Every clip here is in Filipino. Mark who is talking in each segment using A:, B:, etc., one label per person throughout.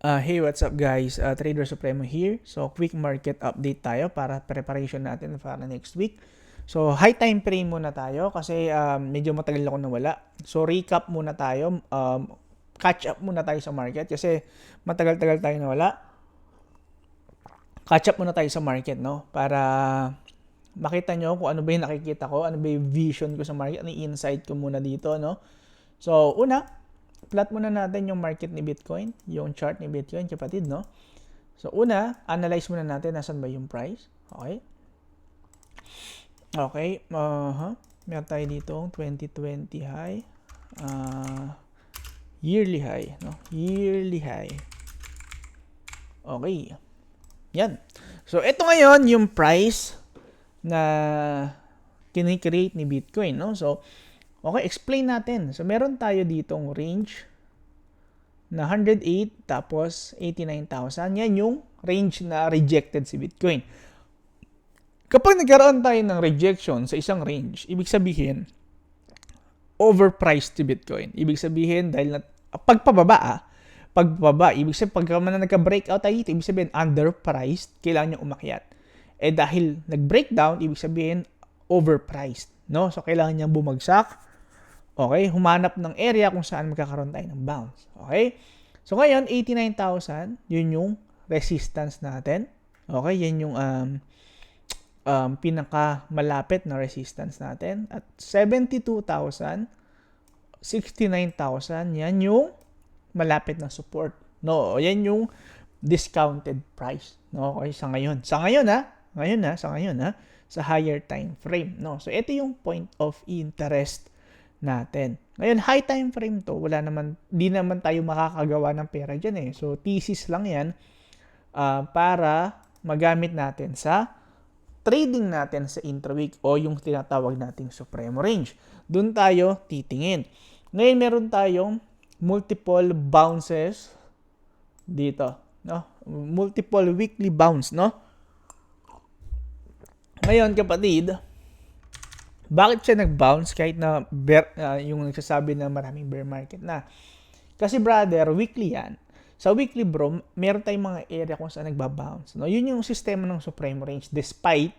A: Hey, what's up guys? Trader Supremo here. So, quick market update tayo para preparation natin para next week. So, high time frame muna tayo kasi medyo matagal ako nawala. So, recap muna tayo. Catch up muna tayo sa market kasi matagal-tagal tayo nawala. Catch up muna tayo sa market, no? Para makita nyo kung ano ba yung nakikita ko, ano ba yung vision ko sa market, ano yung insight ko muna dito, no? So, una, plot muna natin yung market ni Bitcoin, yung chart ni Bitcoin, kapatid, no? So, una, analyze muna natin nasan ba yung price. Okay? Okay. Meron tayo dito 2020 high. Yearly high, no? Yearly high. Okay. Yan. So, ito ngayon yung price na kinikreate ni Bitcoin, no? So, okay, explain natin. So, meron tayo ditong range na 108 tapos 89,000. Yan yung range na rejected si Bitcoin. Kapag nagkaroon tayo ng rejection sa isang range, ibig sabihin, overpriced si Bitcoin. Ibig sabihin, dahil pagpababa, ibig sabihin, pagka man na nagka-breakout tayo dito, ibig sabihin, underpriced, kailangan nyo umakyat. Dahil nag-breakdown, ibig sabihin, overpriced. No? So, kailangan niyang bumagsak. Okay? Humanap ng area kung saan magkakaroon tayo ng bounce. Okay? So, ngayon, 89,000, yun yung resistance natin. Okay? Yan yung pinaka-malapit na resistance natin. At 72,000, 69,000, yan yung malapit na support. No, yan yung discounted price. No, okay, sa ngayon. Sa ngayon sa higher time frame, no. So ito yung point of interest natin. Ngayon, high time frame to, di naman tayo makakagawa ng pera diyan eh. So thesis lang 'yan para magamit natin sa trading natin sa intraweek o yung tinatawag nating supremo range. Doon tayo titingin. Ngayon, meron tayong multiple bounces dito, no? Multiple weekly bounce, no? Ngayon, kapatid, bakit siya nag-bounce kahit na yung nagsasabi na maraming bear market na? Kasi brother, weekly yan. Sa weekly bro, meron tayong mga area kung saan nagbabounce, no? Yun yung sistema ng supremo range. Despite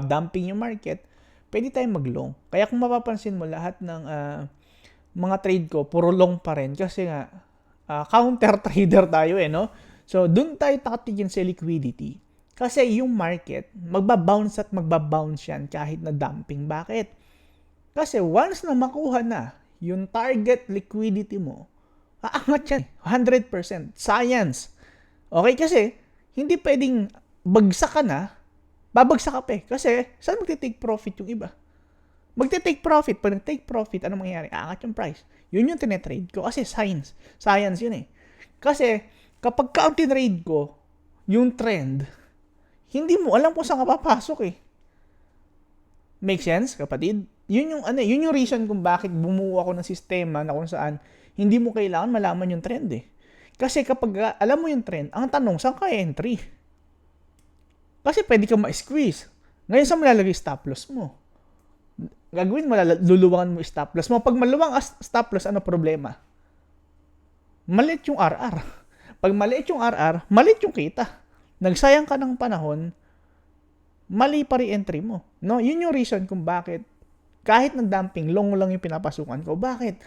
A: dumping yung market, pwede tayong mag-long. Kaya kung mapapansin mo, lahat ng mga trade ko, puro long pa rin. Kasi nga, counter trader tayo eh, no? So, dun tayo nakatingin sa liquidity. Kasi yung market, magbabounce at magbabounce yan kahit na dumping. Bakit? Kasi once na makuha na yung target liquidity mo, aangat yan. 100%. Science. Okay? Kasi, hindi pwedeng bagsak ka na, babagsak ka pa eh. Kasi, saan magte-take profit yung iba? Magte-take profit. Pag nag-take profit, ano mangyayari? Aangat yung price. Yun yung tinetrade ko. Kasi science. Science yun eh. Kasi, kapag ka-tinrade ko, yung trend, hindi mo alam kung saan ka papasok eh. Make sense, kapatid? Yun yung reason kung bakit bumuo ako ng sistema na kung saan hindi mo kailangan malaman yung trend eh. Kasi kapag alam mo yung trend, ang tanong, saan ka entry? Kasi pwede ka ma-squeeze. Ngayon, saan mo lalagay stop loss mo? Gagawin mo, luluwangan mo stop loss mo. Pag maluwang stop loss, ano problema? Maliit yung RR. Pag maliit yung RR, maliit yung kita. Nagsayang ka ng panahon, mali pa re-entry mo. No? Yun yung reason kung bakit kahit nag-dumping, long lang yung pinapasukan ko. Bakit?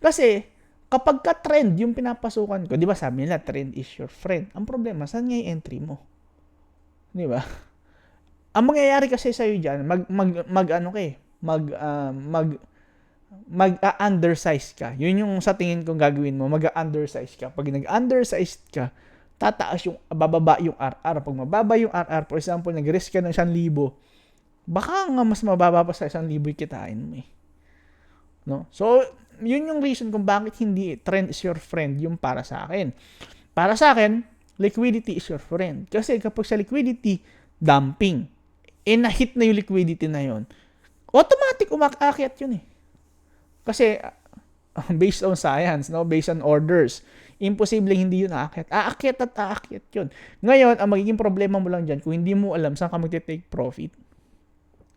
A: Kasi, kapag ka-trend yung pinapasukan ko, di ba sabi nila, trend is your friend. Ang problema, saan nga yung entry mo? Di ba? Ang mangyayari kasi sa'yo dyan, mag-undersize ka. Yun yung sa tingin kong gagawin mo, mag-undersize ka. Pag nag-undersize ka, bababa yung RR. Pag mababa yung RR, for example, nag-risk ka ng 1,000, baka nga mas mababa pa sa 1,000 yung kitain mo eh. No? So, yun yung reason kung bakit hindi trend is your friend yung para sa akin. Para sa akin, liquidity is your friend. Kasi kapag sa liquidity, dumping, na-hit na yung liquidity na yun, automatic umakyat yun eh. Kasi, based on science, no? Based on orders, imposible hindi yun aakyat. Aakyat yun. Ngayon, ang magiging problema mo lang dyan, kung hindi mo alam saan ka magte-take profit.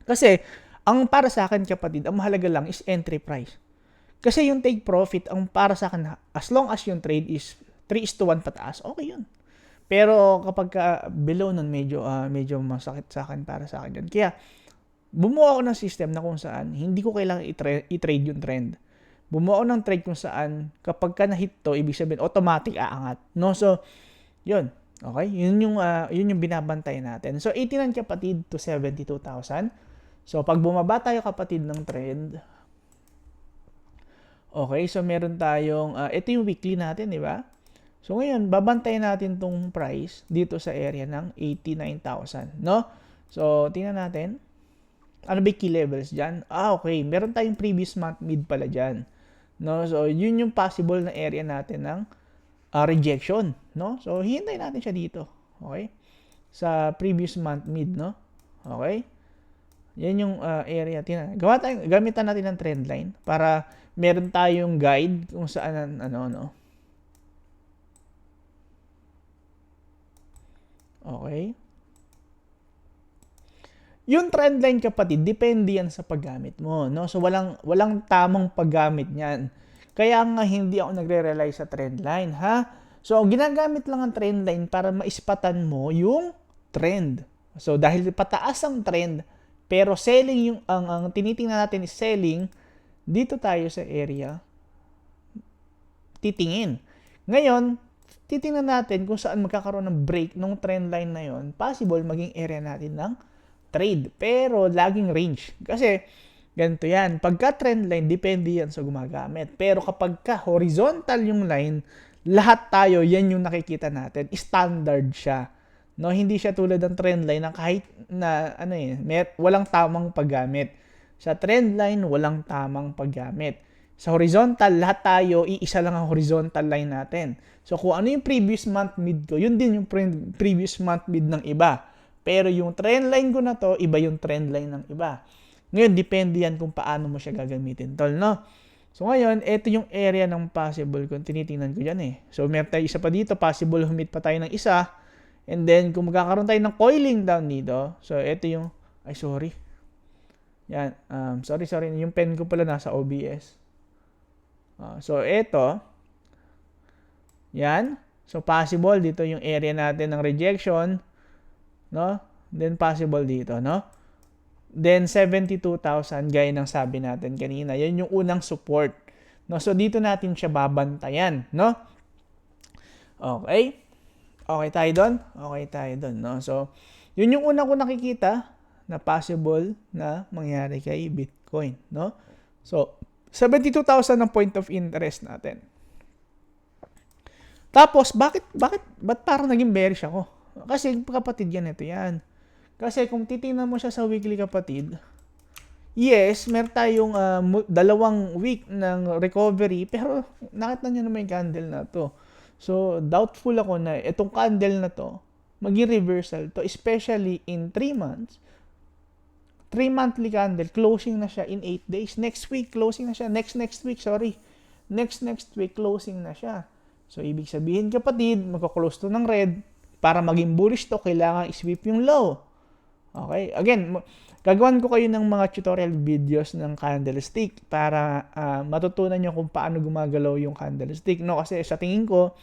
A: Kasi, ang para sa akin, kapatid, ang mahalaga lang is entry price. Kasi yung take profit, ang para sa akin, as long as yung trade is 3:1 pataas, okay yun. Pero kapag below nun, medyo masakit sa akin para sa akin yun. Kaya, bumuo ako ng system na kung saan hindi ko kailangan i-trade yung trend. Bumuo ako ng trade kung saan kapag ka na-hit to, ibig sabihin automatic aangat. No? So, yun. Okay? Yun yung binabantay natin. So, 89 kapatid to 72,000. So, pag bumaba tayo kapatid ng trend, okay, so meron tayong, ito yung weekly natin, di ba? So, ngayon, babantayan natin tong price dito sa area ng 89,000, no? So, tingnan natin. Ano ba yung key levels dyan? Okay, meron tayong previous month mid pala dyan. No? So, yun yung possible na area natin ng rejection, no? So, hihintay natin siya dito, okay? Sa previous month mid, no? Okay? Yan yung area. Gamitan natin ng trend line para meron tayong guide kung saan, no? Okay? Yung trend line kapatid, depende yan sa paggamit mo, no? So walang tamang paggamit niyan. Kaya nga hindi ako nagre-rely sa trend line, ha? So ginagamit lang ang trend line para maispatan mo yung trend. So dahil pataas ang trend, pero selling yung ang tinitingnan natin is selling, dito tayo sa area titingin. Ngayon, titingnan natin kung saan magkakaroon ng break ng trend line na yon. Possible maging area natin ng trade, pero laging range. Kasi, ganito yan. Pagka trend line, depende yan sa gumagamit. Pero kapag ka horizontal yung line, lahat tayo, yan yung nakikita natin. Standard siya. No, hindi siya tulad ng trend line na kahit na, walang tamang paggamit. Sa trend line, walang tamang paggamit. Sa horizontal, lahat tayo, iisa lang ang horizontal line natin. So, kung ano yung previous month mid ko, yun din yung previous month mid ng iba. Pero yung trend line ko na to, iba yung trend line ng iba. Ngayon, depende yan kung paano mo siya gagamitin, tol, no? So, ngayon, ito yung area ng possible kung tinitingnan ko dyan, eh. So, meron tayo isa pa dito, possible humit pa tayo ng isa. And then, kung magkakaroon tayo ng coiling down dito, so, ito yung, sorry. Yan, sorry, yung pen ko pala nasa OBS. So, ito, yan. So, possible, dito yung area natin ng rejection, no? Then possible dito, no? Then 72,000 gaya ng sabi natin kanina. Yan yung unang support, no? So dito natin siya babantayan, no? Okay? Okay tayo doon? Okay tayo doon, no? So yun yung una ko nakikita na possible na mangyari kay Bitcoin, no? So 72,000 ang point of interest natin. Tapos ba't parang naging bearish ako? Kasi kapatid yan, ito yan. Kasi kung titingnan mo siya sa weekly kapatid, yes, meron tayong 2 week ng recovery, pero nakita nyo naman yung candle na to. So, doubtful ako na itong candle na to, maging reversal to, especially in 3 months. 3 monthly candle, closing na siya in 8 days. Next week, closing na siya. Next week, closing na siya. So, ibig sabihin kapatid, magka-close to ng red. Para maging bullish to, kailangan i-sweep yung low. Okay? Again, gagawin ko kayo ng mga tutorial videos ng candlestick para matutunan nyo kung paano gumagalaw yung candlestick. No? Kasi sa tingin ko,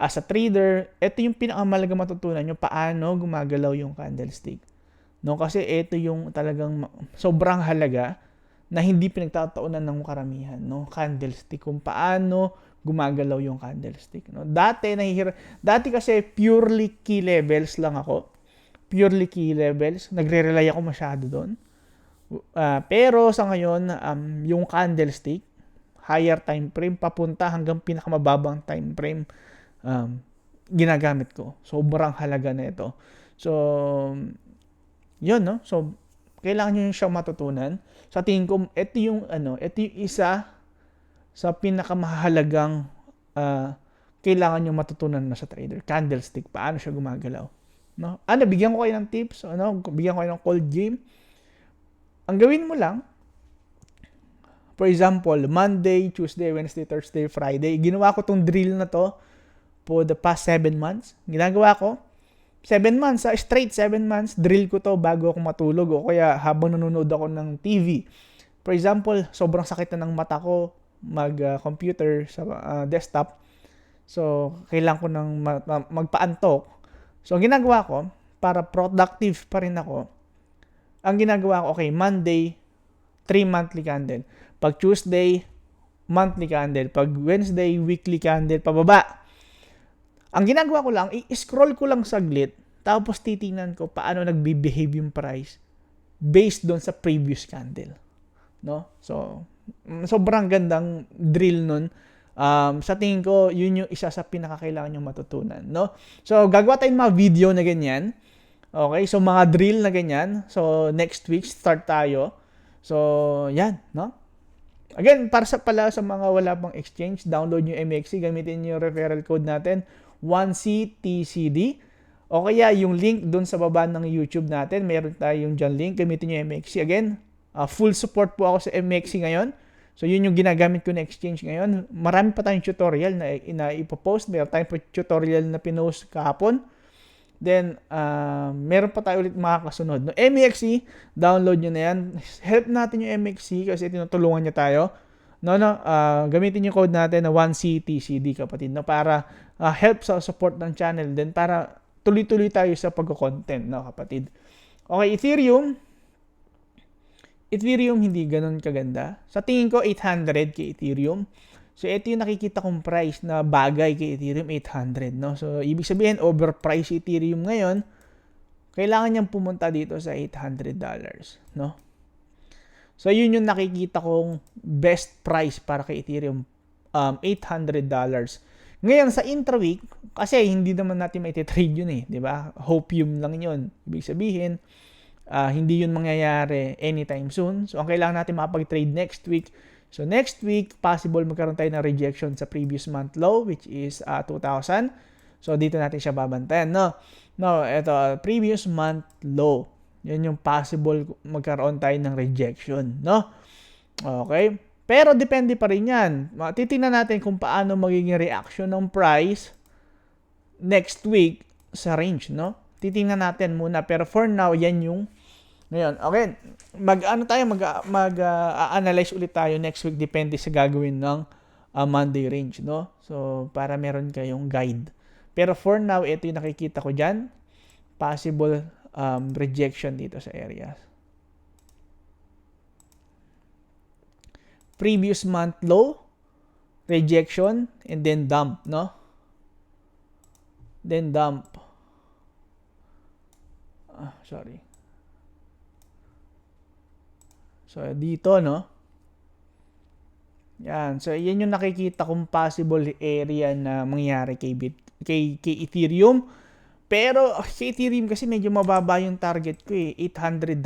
A: as a trader, ito yung pinakamalaga matutunan nyo paano gumagalaw yung candlestick. No? Kasi ito yung talagang sobrang halaga na hindi pinagtataunan ng karamihan. No? Candlestick, kung paano gumagalaw yung candlestick, no? Dati kasi purely key levels lang ako. Purely key levels, nagre-rely ako masyado doon. Pero sa ngayon, yung candlestick, higher time frame papunta hanggang pinakamababang time frame, ginagamit ko. Sobrang halaga na ito. So, yun, no? So, kailangan nyo siyang matutunan. Sa tingin ko, ito yung isa sa pinakamahalagang kailangan nyo matutunan na sa trader. Candlestick, paano siya gumagalaw. No? Bigyan ko kayo ng tips, bigyan ko kayo ng cold game. Ang gawin mo lang, for example, Monday, Tuesday, Wednesday, Thursday, Friday, ginawa ko tong drill na to for the past 7 months. Ginagawa ko, 7 months, straight 7 months, drill ko to bago ako matulog o kaya habang nanonood ako ng TV. For example, sobrang sakit na ng mata ko, mag-computer sa desktop. So, kailangan ko ng magpaantok. So, ang ginagawa ko, para productive pa rin ako, ang ginagawa ko, okay, Monday, 3 monthly candle. Pag Tuesday, monthly candle. Pag Wednesday, weekly candle, pababa. Ang ginagawa ko lang, i-scroll ko lang saglit, tapos titingnan ko paano nagbe-behave yung price based doon sa previous candle. No? So, sobrang gandang drill nun. Sa tingin ko, yun yung isa sa pinakakailangan yung matutunan. No? So, gagawa tayong mga video na ganyan. Okay, so mga drill na ganyan. So, next week, start tayo. So, yan, no? Again, para sa mga wala pang exchange, download nyo MXC, gamitin nyo yung referral code natin, 1CTCD. O kaya yung link dun sa baba ng YouTube natin, meron tayong dyan link, gamitin nyo MXC. Again, full support po ako sa MXC ngayon. So, yun yung ginagamit ko na exchange ngayon. Marami pa tayong tutorial na ipopost. Meron tayong tutorial na pinost kahapon. Then, meron pa tayo ulit makakasunod. No, MXC, download nyo na yan. Help natin yung MXC kasi tinutulungan niya tayo. Gamitin yung code natin na 1CTCD, kapatid, no, para help sa support ng channel. Then, para tuloy-tuloy tayo sa pag-content, no, kapatid. Okay, Ethereum hindi ganun kaganda. Sa tingin ko, 800 kay Ethereum. So, ito yung nakikita kong price na bagay kay Ethereum, 800, no? So, ibig sabihin, overpriced Ethereum ngayon, kailangan niyang pumunta dito sa $800, no? So, yun yung nakikita kong best price para kay Ethereum, $800. Ngayon, sa intraweek, kasi hindi naman natin maititrade yun eh, di ba? Hopium lang yun. Ibig sabihin, hindi yun mangyayari anytime soon. So, ang kailangan natin makapag-trade next week. So, next week, possible magkaroon tayo ng rejection sa previous month low, which is 2,000. So, dito natin siya babantayan, no? No, ito, previous month low. Yan yung possible magkaroon tayo ng rejection, no? Okay? Pero, depende pa rin yan. Titingnan natin kung paano magiging reaction ng price next week sa range, no? Titingnan natin muna. Pero, for now, yan yung ngayon. Okay, mag-analyze ulit tayo next week, depende sa gagawin ng Monday range, no? So, para meron kayong guide. Pero for now, ito yung nakikita ko dyan. Possible rejection dito sa areas. Previous month low, rejection, and then dump, no? Then dump. Sorry. So, dito, no? Yan. So, yan yung nakikita kong possible area na mangyari kay Ethereum. Pero, kay Ethereum kasi medyo mababa yung target ko eh. $800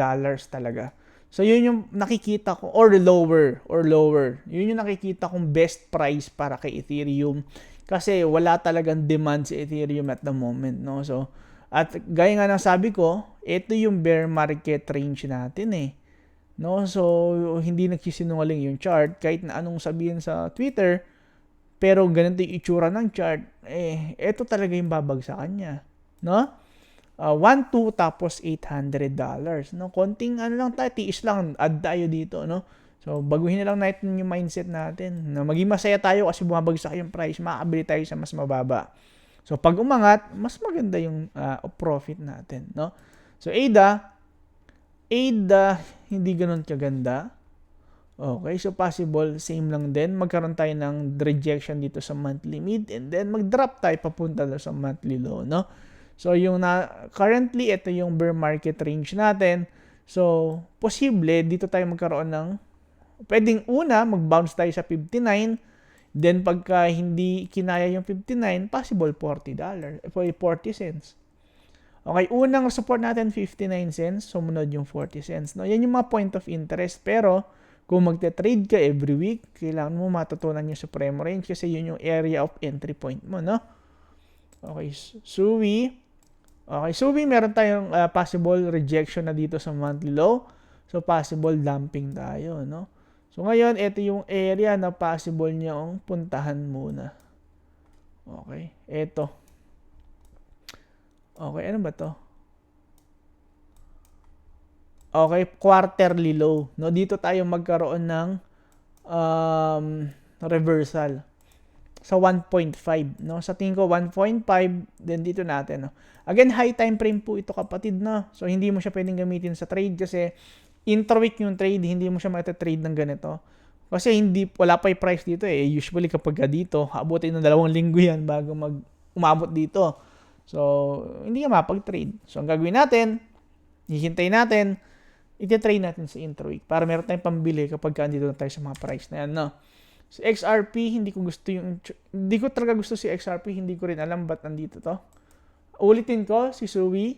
A: talaga. So, yun yung nakikita ko, or lower. Yun yung nakikita kong best price para kay Ethereum. Kasi wala talagang demand sa Ethereum at the moment, no? So, at gaya nga ng sabi ko, ito yung bear market range natin eh. No, so hindi nagsisinungaling yung chart kahit na anong sabihin sa Twitter, pero ganito yung itsura ng chart, ito talaga yung babagsakan niya, no? 1, 2 tapos $800, no? Konting lang tayo, tiis lang, add tayo dito, no? So baguhin na lang natin yung mindset natin, na maging masaya tayo kasi bumabagsak yung price, makakabili tayo sa mas mababa. So pag umangat, mas maganda yung profit natin, no? So ADA, hindi ganun kaganda. Okay, so possible, same lang din. Magkaroon tayo ng rejection dito sa monthly mid and then mag-drop tayo papunta sa monthly low, no? So, currently, ito yung bear market range natin. So, posible, dito tayo magkaroon ng, pwedeng una, mag-bounce tayo sa 59. Then, pagka hindi kinaya yung 59, possible $40, 40 cents. Okay, unang support natin 59 cents, sumunod yung 40 cents. No, yan yung mga point of interest. Pero kung magte-trade ka every week, kailangan mo matutunan yung supreme range kasi yun yung area of entry point mo, no? Okay, SUI. Okay, SUI meron tayong possible rejection na dito sa monthly low. So possible dumping tayo, no? So ngayon, ito yung area na possible niyong puntahan muna. Okay, ito. Okay, ano ba to? Okay, quarterly low. No, dito tayo magkaroon ng reversal. sa 1.5, no? Sa tingin ko 1.5, then dito natin, no? Again, high time frame po ito, kapatid, no? So hindi mo siya pwedeng gamitin sa trade kasi intraweek yung trade, hindi mo siya mata-trade ng ganito. Kasi wala pa yung price dito eh. Usually kapag dito, abutin ng 2 linggo yan bago umabot dito. So, hindi ka mapag-trade. So, ang gagawin natin, hihintay natin, iti-trade natin sa intraweek para meron tayong pambili kapag andito na tayo sa mga price na yan, no? Si XRP, hindi ko talaga gusto si XRP, hindi ko rin alam ba't nandito to. Ulitin ko, si Sui,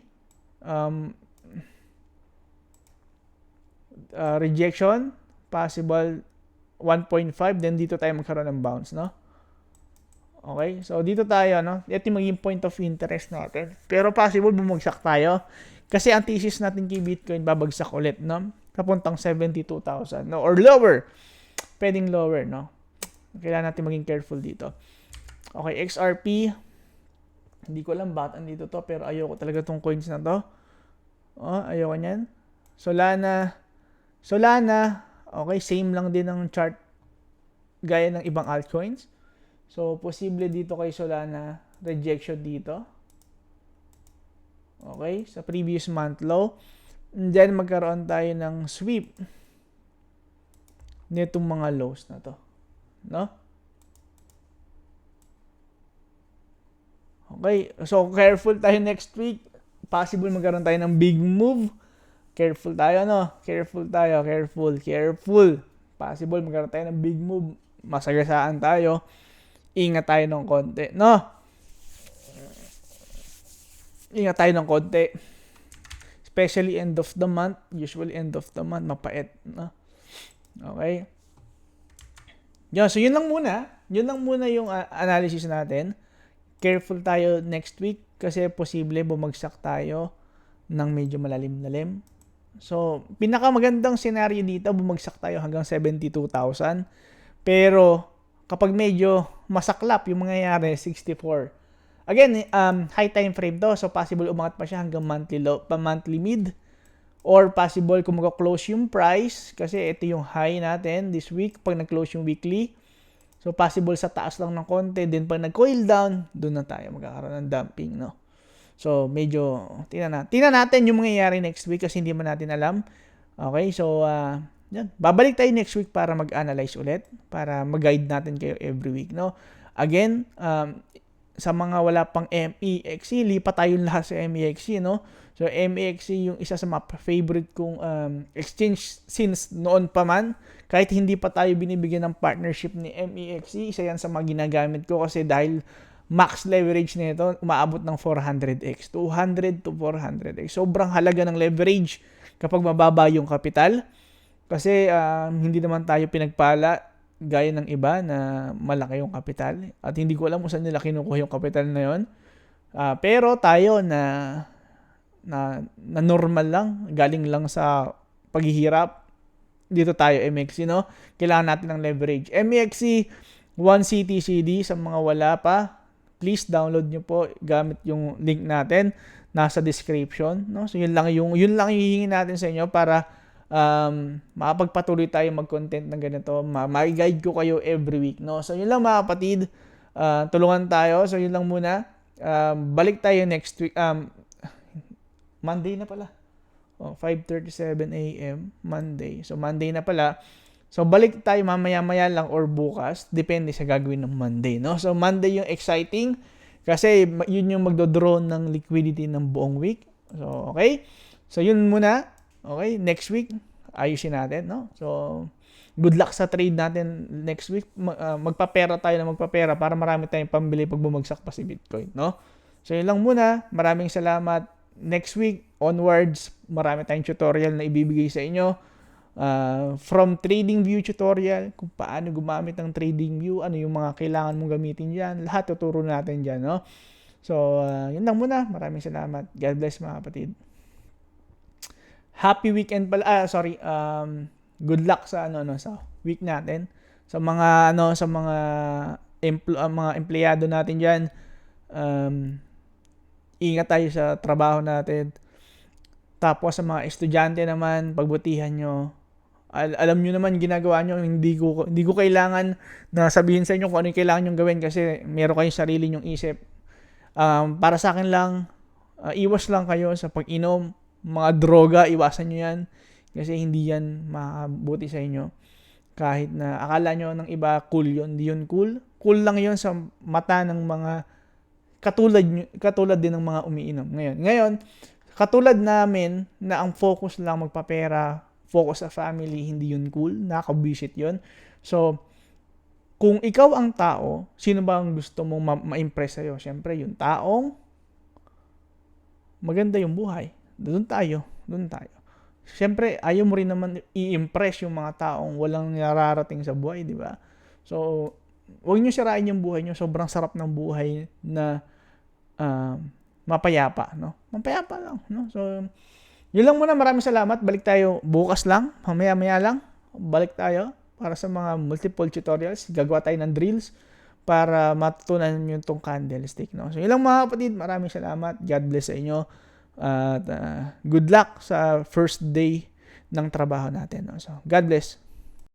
A: rejection, possible 1.5, then dito tayo magkaroon ng bounce, no? Okay, so dito tayo, no? Ito yung maging point of interest natin. Pero possible bumagsak tayo kasi ang thesis natin kay Bitcoin babagsak ulit, no? Kapuntang 72,000, no? Or lower. Pwedeng lower, no? Kailangan natin maging careful dito. Okay, XRP. Hindi ko alam bakit andito to, pero ayoko talaga tong coins na to. Oh, ayoko niyan. Solana. Okay, same lang din ang chart gaya ng ibang altcoins. So, posible dito kay Solana, rejection dito. Okay, sa previous month low. And then, magkaroon tayo ng sweep nitong mga lows na to. No? Okay, so careful tayo next week. Possible magkaroon tayo ng big move. Careful tayo, no? Careful. Possible magkaroon tayo ng big move. Masagasaan tayo. Ingat tayo ng konti, no? Ingat tayo ng konti. Especially end of the month. Usually end of the month, mapait, no? Okay? Yan, so yun lang muna. Yun lang muna yung analysis natin. Careful tayo next week kasi posible bumagsak tayo ng medyo malalim-lalim. So, pinakamagandang scenario dito, bumagsak tayo hanggang 72,000. Pero, kapag medyo masaklap yung mangyayari, 64. Again, high time frame to. So, possible umangat pa siya hanggang monthly low, monthly mid. Or possible kung mag-close yung price, kasi ito yung high natin this week, pag nag-close yung weekly. So, possible sa taas lang ng konti. Then, pag nag-coil down, doon na tayo magkakaroon ng dumping, no? So, medyo, tingnan natin yung mangyayari next week kasi hindi man natin alam. Okay, so, yan. Babalik tayo next week para mag-analyze ulit, para mag-guide natin kayo every week, no? Again, sa mga wala pang MEXC, lipat tayo lahat sa MEXC, no? So, MEXC yung isa sa mga favorite kong exchange since noon pa man. Kahit hindi pa tayo binibigyan ng partnership ni MEXC, isa yan sa mga ginagamit ko kasi dahil max leverage nito umaabot ng 400x, 200 to 400x. Sobrang halaga ng leverage kapag mababa yung kapital. Kasi hindi naman tayo pinagpala gaya ng iba na malaki yung kapital. At hindi ko alam kung saan nila kinukuha yung kapital na yon. Pero tayo na normal lang, galing lang sa paghihirap, dito tayo MEXC, no? Kailangan natin ng leverage. MEXC 1CTCD sa mga wala pa, please download nyo po gamit yung link natin nasa description, no? So yun lang yung hihingi natin sa inyo para makapagpatuloy tayo mag-content ng ganito. Ma-guide ko kayo every week, no? So yun lang mga kapatid, tulungan tayo. So yun lang muna. Balik tayo next week. Monday na pala. 5:37 AM Monday. So Monday na pala. So balik tayo mamaya-maya lang or bukas, depende sa gagawin ng Monday, no? So Monday yung exciting kasi yun yung magdo-draw ng liquidity ng buong week. So okay? So yun muna. Okay, next week ayusin natin, no? So good luck sa trade natin next week. Magpapera tayo na magpapera para marami tayong pambili pag bumagsak pa si Bitcoin, no? So yun lang muna. Maraming salamat. Next week onwards, marami tayong tutorial na ibibigay sa inyo. From TradingView tutorial, kung paano gumamit ng TradingView, ano yung mga kailangan mong gamitin dyan, lahat tuturo natin dyan, no? So, yun lang muna. Maraming salamat. God bless mga kapatid. Happy weekend pala. Good luck sa sa week natin. Sa mga mga empleyado natin diyan. Ingat tayo sa trabaho natin. Tapos sa mga estudyante naman, pagbutihan nyo. Alam nyo naman ginagawa nyo, hindi ko kailangan na sabihin sa inyo kung ano yung kailangan nyo gawin kasi meron kayong sarili nyong isip. Para sa akin lang, iwas lang kayo sa pag-inom, mga droga, iwasan nyo yan kasi hindi yan mabuti sa inyo. Kahit na akala nyo ng iba cool yun, hindi yun cool. Cool lang yun sa mata ng mga katulad din ng mga umiinom. Ngayon, katulad namin na ang focus lang magpapera, focus sa family, hindi yun cool, nakakabisit yun. So, kung ikaw ang tao, sino ba ang gusto mong ma-impress sa'yo? Siyempre, yung taong maganda yung buhay. Doon tayo. Siyempre, ayaw mo rin naman i-impress yung mga taong walang nararating sa buhay, di ba? So, huwag nyo sirain yung buhay nyo. Sobrang sarap ng buhay na mapayapa, no? Mapayapa lang, no? So, yun lang muna. Maraming salamat. Balik tayo bukas lang. Mamaya-maya lang. Balik tayo para sa mga multiple tutorials. Gagawa tayo ng drills para matutunan nyo itong candlestick, no? So, yun lang mga kapatid. Maraming salamat. God bless sa inyo. At good luck sa first day ng trabaho natin, no? So, God bless.